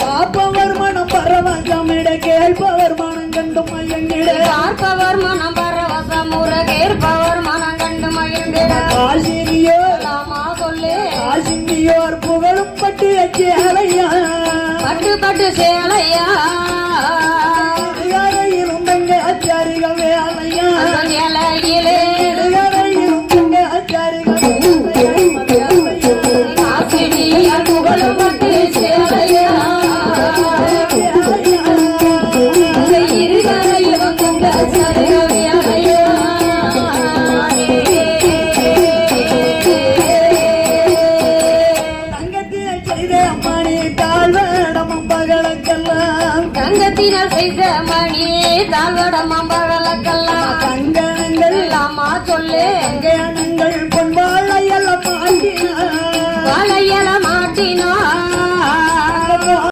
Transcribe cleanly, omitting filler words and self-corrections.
பார்ப்பவர் மனம் பரவசமிட கேட்பவர் மனம் கண்டு மயங்கிட பார்ப்பவர் மனம் பரவசமுற கேட்பவர் மனம் கண்டு மயங்கிட ஆசிரியோர் சொல்லு ஆசிரியோர் புகழும் பட்டு சேலையா பட்டு பட்டு சேலையா இருந்தங்க அச்சாரிகள் வேலையா சேலையிலே இருந்தங்க அச்சாரிகள் ஆசிரியர் புகழும் பட்டு சேலையா இருகரையிலும் துங்க சரியா தங்கத்தினால் செய்த மணி தாழ்வடம் அம்பழக்கெல்லாம் கங்கணங்கள் அம்மா சொல்லு கங்கணங்கள் பொன் வாழையல மாட்டினார் வாழையல மாட்டினார்